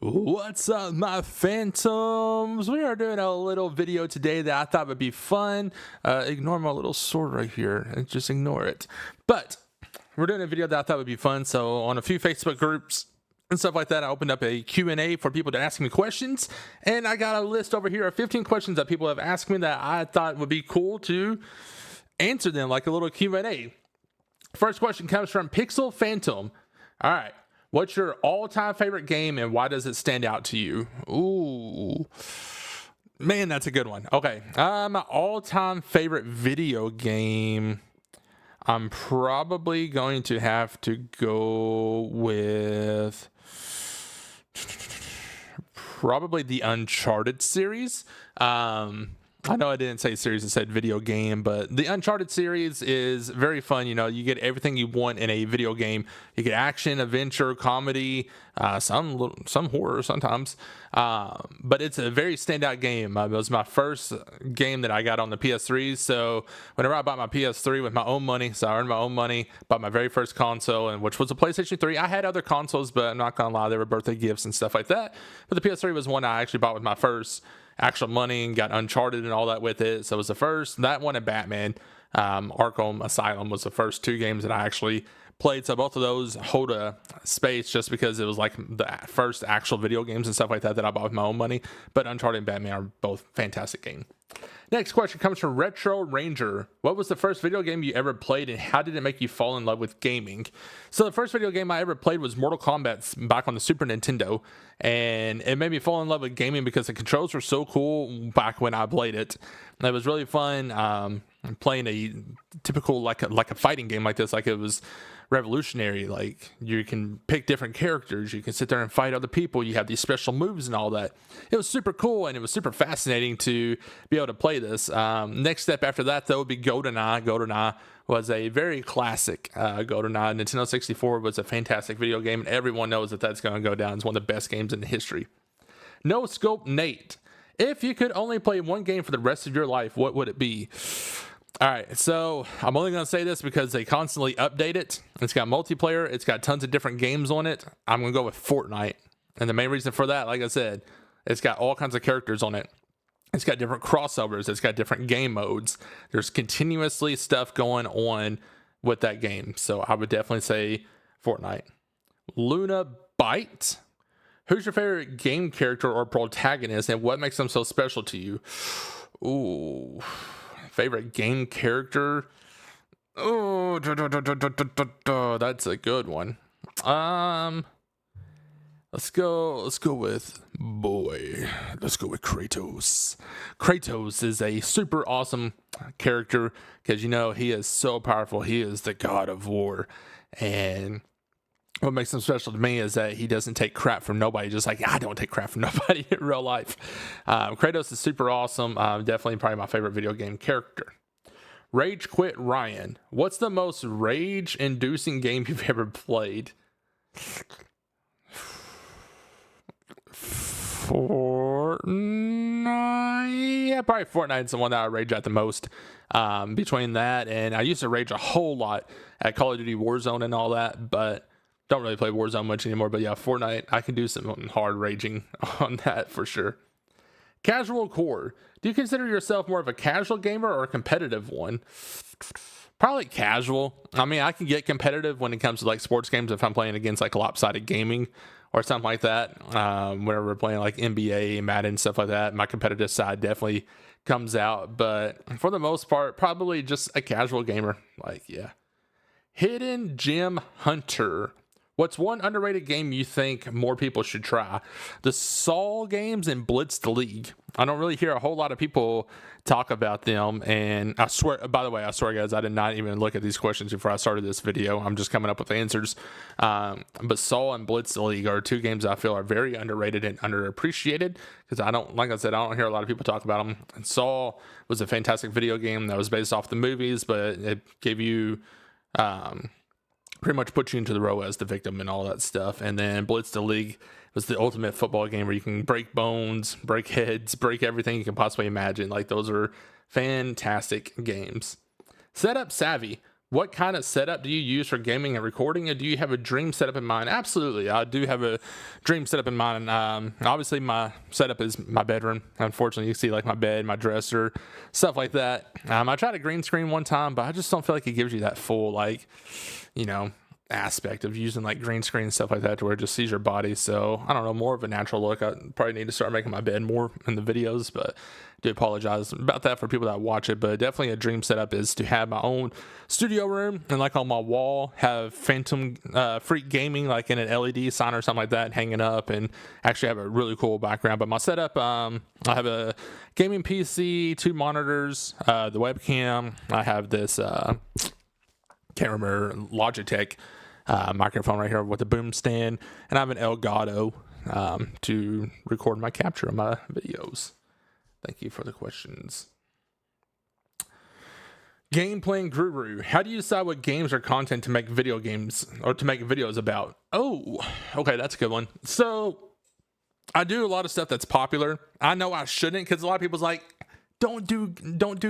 What's up, my phantoms? We are doing a little video today that I thought would be fun. Ignore my little sword right here and just ignore it. But we're doing a video that I thought would be fun. So on a few Facebook groups and stuff like that, I opened up a Q&A for people to ask me questions. And I got a list over here of 15 questions that people have asked me that I thought would be cool to answer them, like a little Q&A. First question comes from Pixel Phantom. All right. What's your all-time favorite game and why does it stand out to you? Ooh, man, that's a good one. Okay, my all-time favorite video game, I'm probably going to have to go with probably the Uncharted series. I know I didn't say series, I said video game, but the Uncharted series is very fun. You know, you get everything you want in a video game. You get action, adventure, comedy, some horror sometimes. But it's a very standout game. It was my first game that I got on the PS3. So whenever I bought my PS3 with my own money, so I earned my own money, bought my very first console, and which was a PlayStation 3. I had other consoles, but I'm not gonna lie, they were birthday gifts and stuff like that. But the PS3 was one I actually bought with my first actual money and got Uncharted and all that with it. So it was the first, that one and Batman. Arkham Asylum was the first two games that I actually played. So both of those hold a space just because it was like the first actual video games and stuff like that I bought with my own money. But Uncharted and Batman are both fantastic games. Next question comes from Retro Ranger. What was the first video game you ever played and how did it make you fall in love with gaming? So the first video game I ever played was Mortal Kombat back on the Super Nintendo. And it made me fall in love with gaming because the controls were so cool back when I played it. It was really fun playing a typical like a fighting game like this. Like it was revolutionary. Like you can pick different characters, you can sit there and fight other people, you have these special moves and all that. It was super cool and it was super fascinating to be able to play this. Next step after that though would be GoldenEye was a very classic GoldenEye. Nintendo 64 was a fantastic video game and everyone knows that that's going to go down as one of the best games in history. No Scope Nate, if you could only play one game for the rest of your life, what would it be? All right, so I'm only going to say this because they constantly update it. It's got multiplayer. It's got tons of different games on it. I'm going to go with Fortnite. And the main reason for that, like I said, it's got all kinds of characters on it. It's got different crossovers. It's got different game modes. There's continuously stuff going on with that game. So I would definitely say Fortnite. Luna Byte. Who's your favorite game character or protagonist and what makes them so special to you? Ooh. Favorite game character? Oh, that's a good one. Let's go with Kratos. Kratos is a super awesome character because you know he is so powerful. He is the god of war, and what makes him special to me is that he doesn't take crap from nobody. Just like I don't take crap from nobody in real life. Kratos is super awesome. Definitely probably my favorite video game character. Rage Quit Ryan. What's the most rage-inducing game you've ever played? Fortnite. Yeah, probably Fortnite's the one that I rage at the most. Between that and I used to rage a whole lot at Call of Duty Warzone and all that, but don't really play Warzone much anymore. But yeah, Fortnite, I can do some hard raging on that for sure. Casual Core. Do you consider yourself more of a casual gamer or a competitive one? Probably casual. I mean, I can get competitive when it comes to like sports games if I'm playing against like Lopsided Gaming or something like that. Whenever we're playing like NBA, Madden, stuff like that, my competitive side definitely comes out. But for the most part, probably just a casual gamer. Like, yeah. Hidden Gem Hunter. What's one underrated game you think more people should try? The Saul games and Blitz the League. I don't really hear a whole lot of people talk about them. And I swear, by the way, I swear, guys, I did not even look at these questions before I started this video. I'm just coming up with answers. But Saul and Blitz the League are two games I feel are very underrated and underappreciated because like I said, I don't hear a lot of people talk about them. And Saul was a fantastic video game that was based off the movies, but it gave you pretty much put you into the role as the victim and all that stuff. And then Blitz the League was the ultimate football game where you can break bones, break heads, break everything you can possibly imagine. Like those are fantastic games. Setup Savvy. What kind of setup do you use for gaming and recording? And do you have a dream setup in mind? Absolutely. I do have a dream setup in mind. Obviously, my setup is my bedroom. Unfortunately, you see like my bed, my dresser, stuff like that. I tried a green screen one time, but I just don't feel like it gives you that full, like, you know, aspect of using like green screen and stuff like that to where it just sees your body. So I don't know, more of a natural look. I probably need to start making my bed more in the videos, but I do apologize about that for people that watch it. But definitely a dream setup is to have my own studio room and like on my wall have Phantom Freak Gaming like in an LED sign or something like that hanging up, and actually have a really cool background. But my setup, I have a gaming PC, 2 monitors, the webcam. I have this can't remember, Logitech microphone right here with a boom stand, and I have an Elgato to record my capture of my videos. Thank you for the questions. Game playing guru. How do you decide what games or content to make video games or to make videos about? Oh, okay, that's a good one. So I do a lot of stuff that's popular. I know I shouldn't, because a lot of people's like, don't do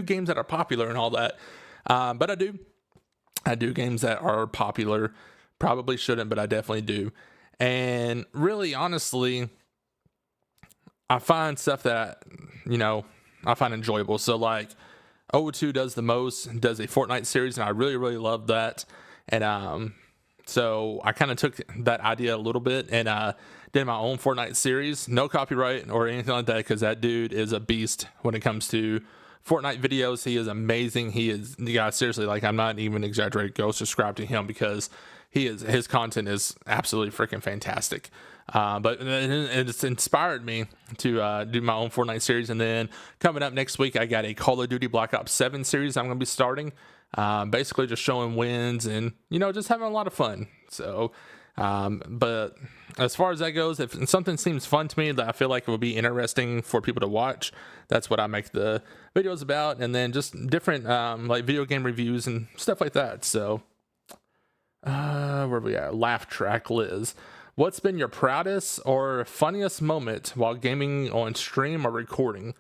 games that are popular and all that. But I do games that are popular. Probably shouldn't, but I definitely do. And really, honestly, I find stuff that, you know, I find enjoyable. So like 002 does the most, does a Fortnite series, and I really, really love that. And so I kind of took that idea a little bit and did my own Fortnite series. No copyright or anything like that, because that dude is a beast when it comes to Fortnite videos. He is amazing. He is, the guy, seriously, like, I'm not even exaggerating. Go subscribe to him, because his content is absolutely freaking fantastic. But it's inspired me to do my own Fortnite series. And then coming up next week, I got a Call of Duty Black Ops 7 series I'm going to be starting. Basically just showing wins and, you know, just having a lot of fun. So, but as far as that goes, if something seems fun to me that I feel like it would be interesting for people to watch, that's what I make the videos about. And then just different, like video game reviews and stuff like that. So, where are we at? Laugh track, Liz. What's been your proudest or funniest moment while gaming on stream or recording?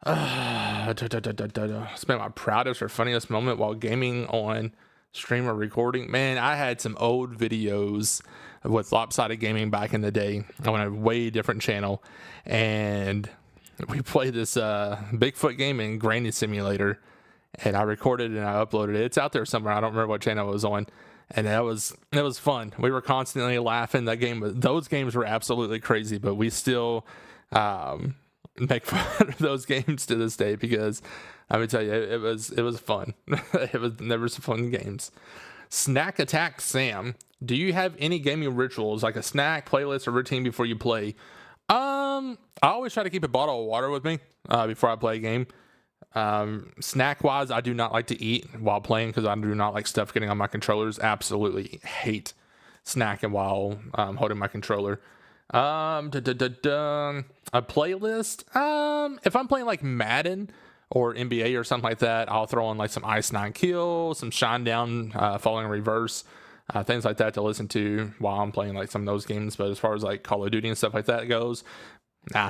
It's been my proudest or funniest moment while gaming on stream or recording. Man, I had some old videos with Lopsided Gaming back in the day on a way different channel, and we played this Bigfoot game in Granny Simulator, and I recorded and I uploaded it. It's out there somewhere. I don't remember what channel it was on. And it was fun. We were constantly laughing. Those games were absolutely crazy, but we still make fun of those games to this day, because I would tell you, it was fun. There were some fun games. Snack Attack Sam, do you have any gaming rituals, like a snack, playlist, or routine before you play? I always try to keep a bottle of water with me before I play a game. Snack wise, I do not like to eat while playing, because I do not like stuff getting on my controllers. Absolutely hate snacking while holding my controller. A playlist. If I'm playing like Madden or NBA or something like that, I'll throw on like some Ice Nine Kill, some Shinedown, Falling in Reverse, things like that to listen to while I'm playing like some of those games. But as far as like Call of Duty and stuff like that goes,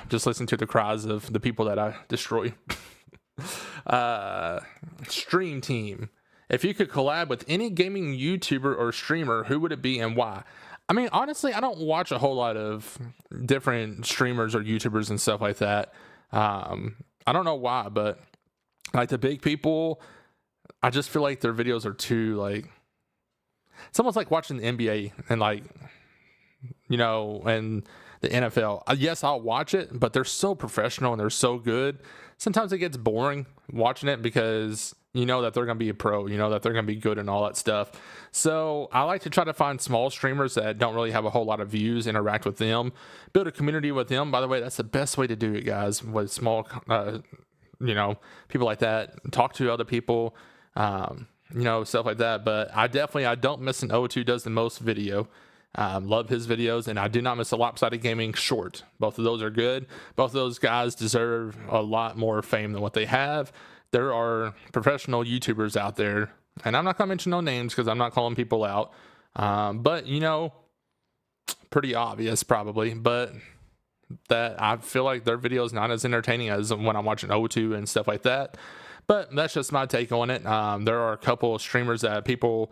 just listen to the cries of the people that I destroy. Stream team. If you could collab with any gaming YouTuber or streamer, who would it be and why? I mean, honestly, I don't watch a whole lot of different streamers or YouTubers and stuff like that. I don't know why, but like the big people, I just feel like their videos are too, like, it's almost like watching the NBA and, like, you know, and the NFL. Yes, I'll watch it, but they're so professional and they're so good. Sometimes it gets boring watching it, because you know that they're going to be a pro, you know that they're going to be good and all that stuff. So I like to try to find small streamers that don't really have a whole lot of views, interact with them, build a community with them. By the way, that's the best way to do it, guys, with small, you know, people like that. Talk to other people, you know, stuff like that. But I don't miss an O2 does the most video. Love his videos, and I do not miss a Lopsided Gaming short. Both of those are good. Both of those guys deserve a lot more fame than what they have. There are professional YouTubers out there, and I'm not going to mention no names because I'm not calling people out. But, you know, pretty obvious probably, but that I feel like their videos not as entertaining as when I'm watching O2 and stuff like that. But that's just my take on it. There are a couple of streamers that people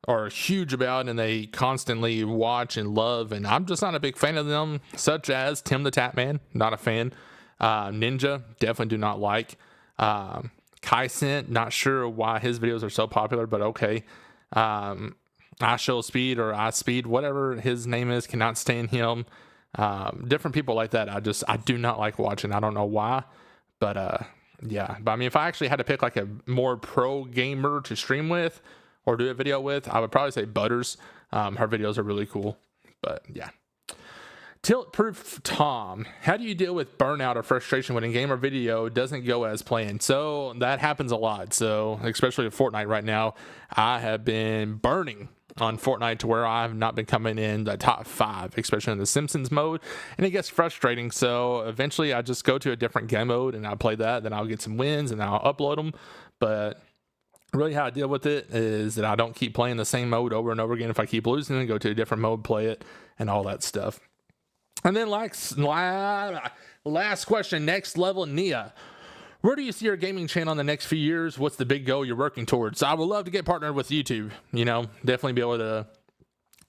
are huge about and they constantly watch and love, and I'm just not a big fan of them, such as Tim the Tatman, not a fan. Ninja, definitely do not like. Kaisent, not sure why his videos are so popular, but okay. I Show Speed or I Speed, whatever his name is, cannot stand him. Different people like that, I do not like watching. I don't know why, but yeah. But I mean, if I actually had to pick like a more pro gamer to stream with or do a video with, I would probably say Butters. Her videos are really cool. But yeah. Tilt Proof Tom, how do you deal with burnout or frustration when a game or video doesn't go as planned? So that happens a lot. So especially with Fortnite right now, I have been burning on Fortnite to where I have not been coming in the top 5, especially in the Simpsons mode, and it gets frustrating. So eventually I just go to a different game mode and I play that, then I'll get some wins and I'll upload them. But really how I deal with it is that I don't keep playing the same mode over and over again. If I keep losing, then go to a different mode, play it, and all that stuff. And then last question, Next Level Nia. Where do you see your gaming channel in the next few years? What's the big goal you're working towards? So I would love to get partnered with YouTube, definitely be able to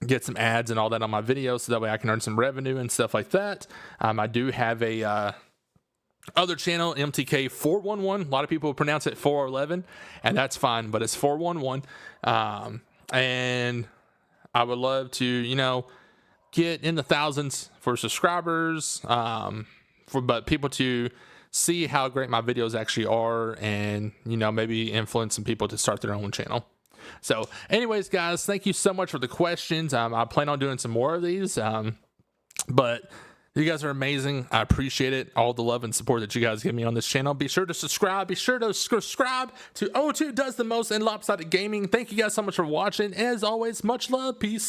get some ads and all that on my videos so that way I can earn some revenue and stuff like that. I do have a other channel, MTK411. A lot of people pronounce it 411, and that's fine, but it's 411. And I would love to, get in the thousands for subscribers, but people to see how great my videos actually are, and maybe influence some people to start their own channel. So anyways, guys, thank you so much for the questions. I plan on doing some more of these, but you guys are amazing. I appreciate it, all the love and support that you guys give me on this channel. Be sure to subscribe. Be sure to subscribe to O2 Does the Most and Lopsided Gaming. Thank you guys so much for watching. As always, much love. Peace.